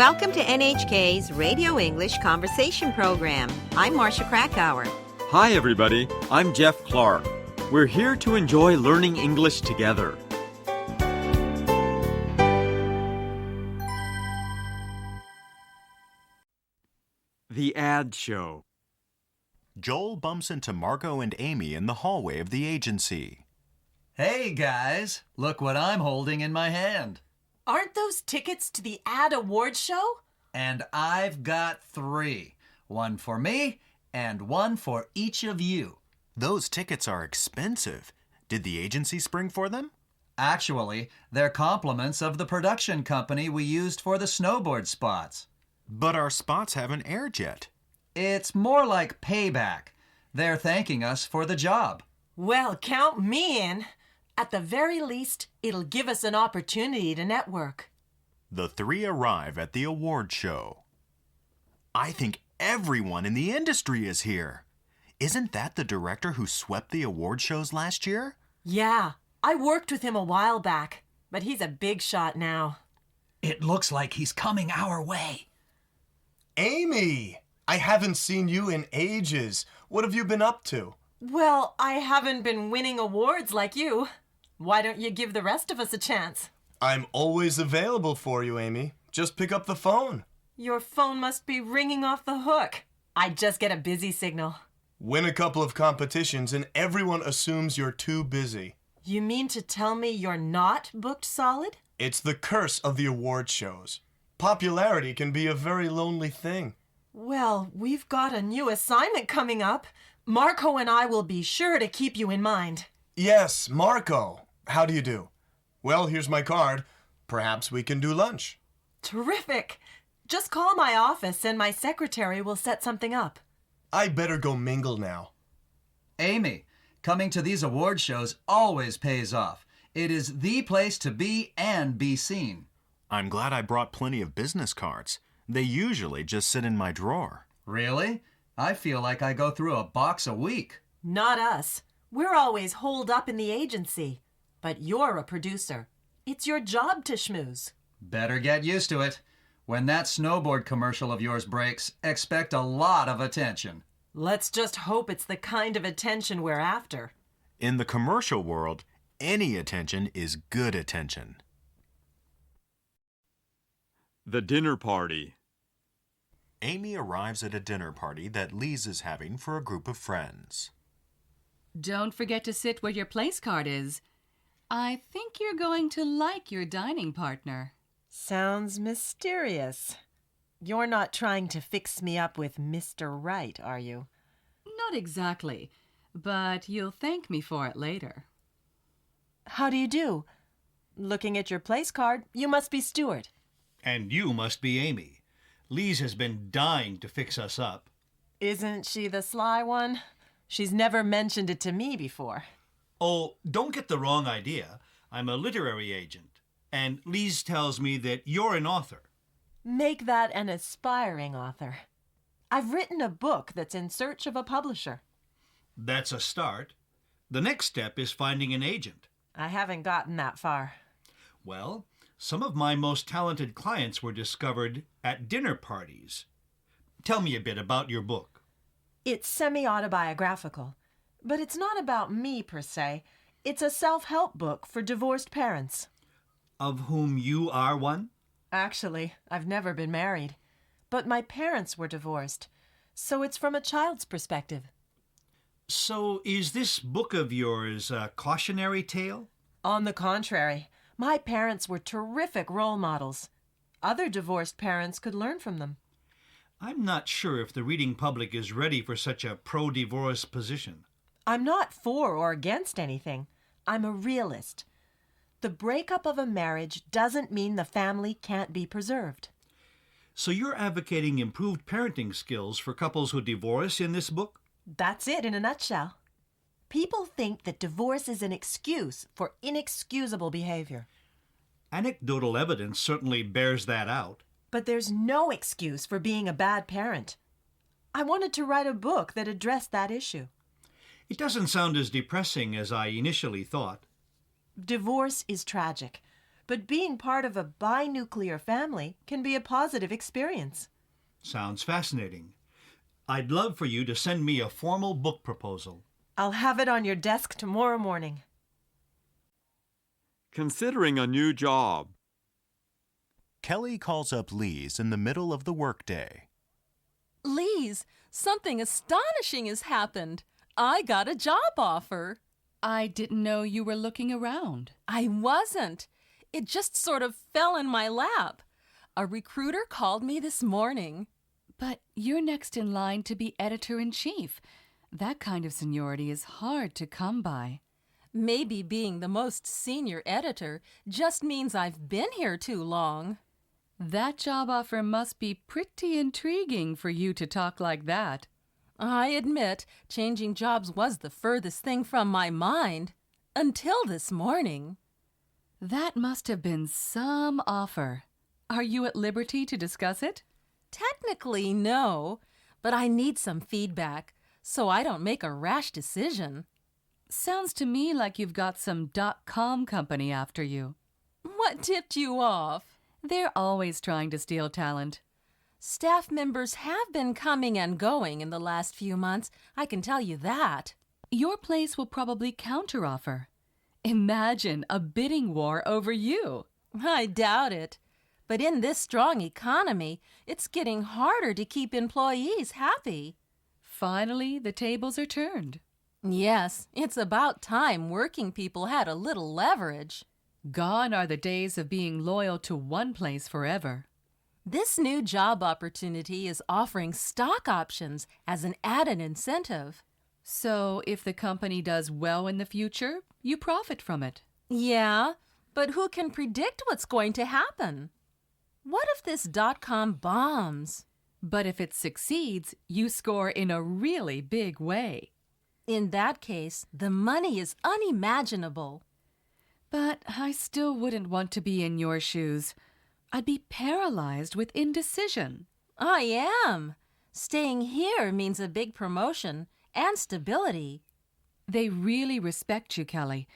Welcome to NHK's Radio English Conversation Program. I'm Marcia Krakauer. Hi, everybody. I'm Jeff Clark. We're here to enjoy learning English together. The Ad Show. Joel bumps into Marco and Amy in the hallway of the agency. Hey, guys, look what I'm holding in my hand. Aren't those tickets to the Ad Awards show? And I've got 3. One for me and one for each of you. Those tickets are expensive. Did the agency spring for them? Actually, they're compliments of the production company we used for the snowboard spots. But our spots haven't aired yet. It's more like payback. They're thanking us for the job. Well, count me in. At the very least, it'll give us an opportunity to network. The 3 arrive at the award show. I think everyone in the industry is here. Isn't that the director who swept the award shows last year? Yeah, I worked with him a while back, but he's a big shot now. It looks like he's coming our way. Amy! I haven't seen you in ages. What have you been up to? Well, I haven't been winning awards like you. Why don't you give the rest of us a chance? I'm always available for you, Amy. Just pick up the phone. Your phone must be ringing off the hook. I just get a busy signal. Win a couple of competitions and everyone assumes you're too busy. You mean to tell me you're not booked solid? It's the curse of the award shows. Popularity can be a very lonely thing. Well, we've got a new assignment coming up. Marco and I will be sure to keep you in mind. Yes, Marco. How do you do? Well, here's my card. Perhaps we can do lunch. Terrific. Just call my office and my secretary will set something up. I better go mingle now. Amy, coming to these award shows always pays off. It is the place to be and be seen. I'm glad I brought plenty of business cards. They usually just sit in my drawer. Really? I feel like I go through a box a week. Not us. We're always holed up in the agency. But you're a producer. It's your job to schmooze. Better get used to it. When that snowboard commercial of yours breaks, expect a lot of attention. Let's just hope it's the kind of attention we're after. In the commercial world, any attention is good attention. The Dinner Party. Amy arrives at a dinner party that Lise is having for a group of friends. Don't forget to sit where your place card is. I think you're going to like your dining partner. Sounds mysterious. You're not trying to fix me up with Mr. Right, are you? Not exactly, but you'll thank me for it later. How do you do? Looking at your place card, you must be Stuart. And you must be Amy. Lise has been dying to fix us up. Isn't she the sly one? She's never mentioned it to me before. Oh, don't get the wrong idea. I'm a literary agent. And Lise tells me that you're an author. Make that an aspiring author. I've written a book that's in search of a publisher. That's a start. The next step is finding an agent. I haven't gotten that far. Well, some of my most talented clients were discovered at dinner parties. Tell me a bit about your book. It's semi-autobiographical, but it's not about me per se. It's a self-help book for divorced parents. Of whom you are one? Actually, I've never been married, but my parents were divorced, so it's from a child's perspective. So is this book of yours a cautionary tale? On the contrary, my parents were terrific role models. Other divorced parents could learn from them. I'm not sure if the reading public is ready for such a pro-divorce position. I'm not for or against anything. I'm a realist. The breakup of a marriage doesn't mean the family can't be preserved. So you're advocating improved parenting skills for couples who divorce in this book? That's it in a nutshell. People think that divorce is an excuse for inexcusable behavior. Anecdotal evidence certainly bears that out. But there's no excuse for being a bad parent. I wanted to write a book that addressed that issue. It doesn't sound as depressing as I initially thought. Divorce is tragic, but being part of a bi-nuclear family can be a positive experience. Sounds fascinating. I'd love for you to send me a formal book proposal. I'll have it on your desk tomorrow morning. Considering a new job. Kelly calls up Lise in the middle of the workday. Lise, something astonishing has happened. I got a job offer. I didn't know you were looking around. I wasn't. It just sort of fell in my lap. A recruiter called me this morning. But you're next in line to be editor-in-chief. That kind of seniority is hard to come by. Maybe being the most senior editor just means I've been here too long. That job offer must be pretty intriguing for you to talk like that. I admit changing jobs was the furthest thing from my mind. Until this morning. That must have been some offer. Are you at liberty to discuss it? Technically, no, but I need some feedback so I don't make a rash decision. Sounds to me like you've got some .com company after you. What tipped you off? They're always trying to steal talent. Staff members have been coming and going in the last few months, I can tell you that. Your place will probably counteroffer. Imagine a bidding war over you. I doubt it. But in this strong economy, it's getting harder to keep employees happy. Finally, the tables are turned. Yes, it's about time working people had a little leverage. Gone are the days of being loyal to one place forever. This new job opportunity is offering stock options as an added incentive. So if the company does well in the future, you profit from it. Yeah, but who can predict what's going to happen? What if this .com bombs? But if it succeeds, you score in a really big way. In that case, the money is unimaginable. But I still wouldn't want to be in your shoes. I'd be paralyzed with indecision. I am. Staying here means a big promotion and stability. They really respect you, Kelly.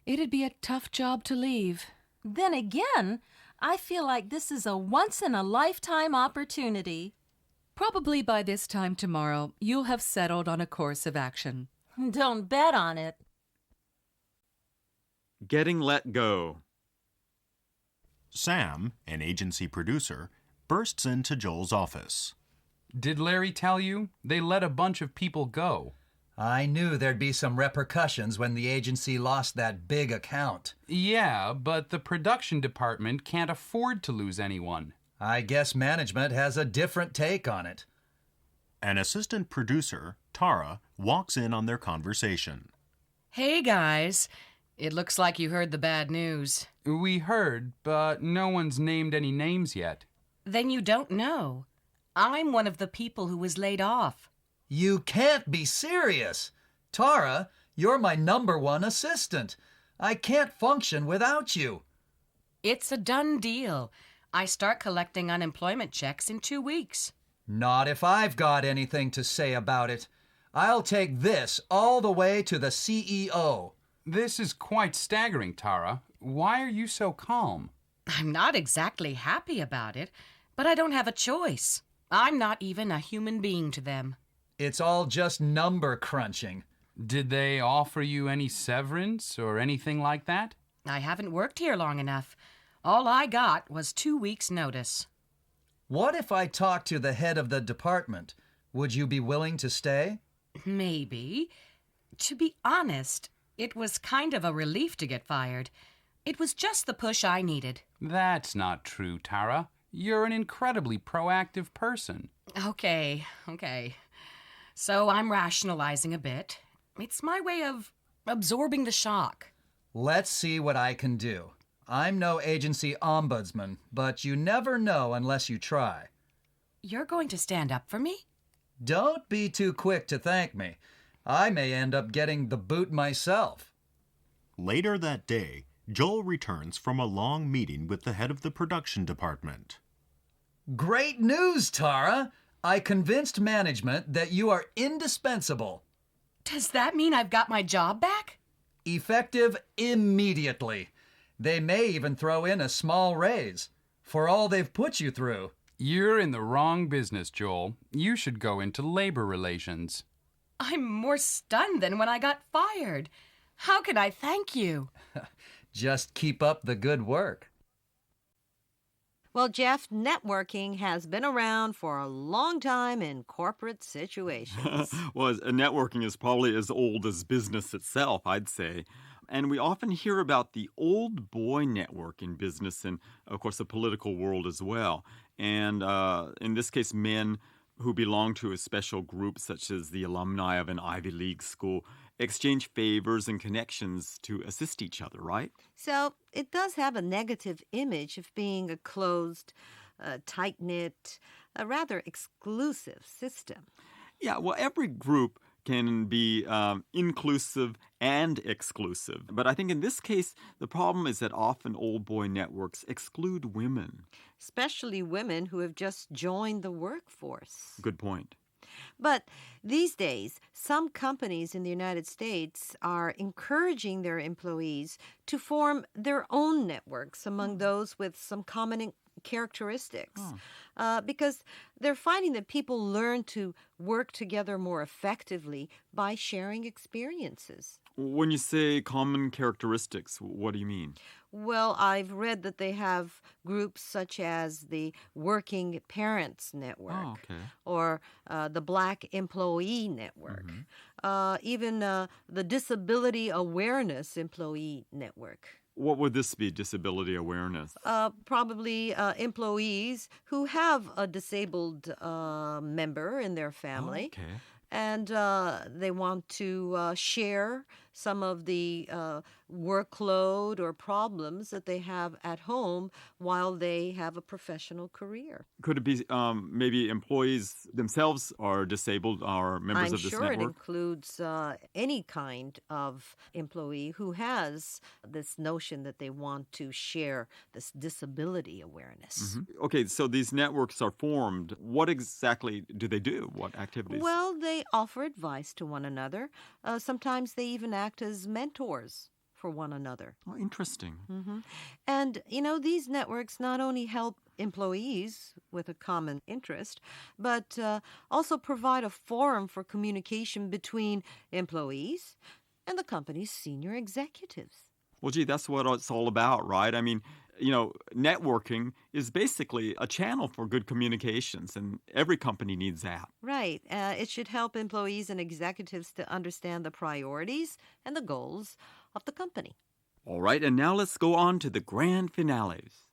It'd be a tough job to leave. Then again, I feel like this is a once-in-a-lifetime opportunity. Probably by this time tomorrow, you'll have settled on a course of action. Don't bet on it. Getting let go. Sam, an agency producer, bursts into Joel's office. Did Larry tell you? They let a bunch of people go. I knew there'd be some repercussions when the agency lost that big account. Yeah, but the production department can't afford to lose anyone. I guess management has a different take on it. An assistant producer, Tara, walks in on their conversation. Hey, guys. It looks like you heard the bad news. We heard, but no one's named any names yet. Then you don't know. I'm one of the people who was laid off. You can't be serious. Tara, you're my #1 assistant. I can't function without you. It's a done deal. I start collecting unemployment checks in 2 weeks. Not if I've got anything to say about it. I'll take this all the way to the CEO. This is quite staggering, Tara. Why are you so calm? I'm not exactly happy about it, but I don't have a choice. I'm not even a human being to them. It's all just number crunching. Did they offer you any severance or anything like that? I haven't worked here long enough. All I got was 2 weeks' notice. What if I talked to the head of the department? Would you be willing to stay? Maybe. To be honest, it was kind of a relief to get fired. It was just the push I needed. That's not true, Tara. You're an incredibly proactive person. Okay. So I'm rationalizing a bit. It's my way of absorbing the shock. Let's see what I can do. I'm no agency ombudsman, but you never know unless you try. You're going to stand up for me? Don't be too quick to thank me. I may end up getting the boot myself. Later that day, Joel returns from a long meeting with the head of the production department. Great news, Tara! I convinced management that you are indispensable. Does that mean I've got my job back? Effective immediately. They may even throw in a small raise for all they've put you through. You're in the wrong business, Joel. You should go into labor relations. I'm more stunned than when I got fired. How can I thank you? Just keep up the good work. Well, Jeff, networking has been around for a long time in corporate situations. Well, networking is probably as old as business itself, I'd say. And we often hear about the old boy network in business and, of course, the political world as well. And in this case, men who belong to a special group, such as the alumni of an Ivy League school, exchange favors and connections to assist each other, right? So it does have a negative image of being a closed, tight-knit, a rather exclusive system. Yeah, well, every group can be inclusive and exclusive. But I think in this case, the problem is that often old boy networks exclude women. Especially women who have just joined the workforce. Good point. But these days, some companies in the United States are encouraging their employees to form their own networks among those with some common characteristics. Because they're finding that people learn to work together more effectively by sharing experiences. When you say common characteristics, what do you mean? Well, I've read that they have groups such as the Working Parents Network or the Black Employee Network, even the Disability Awareness Employee Network. What would this be, disability awareness? Probably employees who have a disabled member in their family. And they want to share some of the workload or problems that they have at home while they have a professional career. Could it be maybe employees themselves are disabled or members of this network? I'm sure it includes any kind of employee who has this notion that they want to share this disability awareness. Okay, so these networks are formed. What exactly do they do? What activities? Well, they offer advice to one another. Sometimes they even act as mentors for one another. Oh, interesting. And, these networks not only help employees with a common interest, but also provide a forum for communication between employees and the company's senior executives. Well, gee, that's what it's all about, right? I mean, networking is basically a channel for good communications, and every company needs that. Right. It should help employees and executives to understand the priorities and the goals of the company. All right, and now let's go on to the grand finales.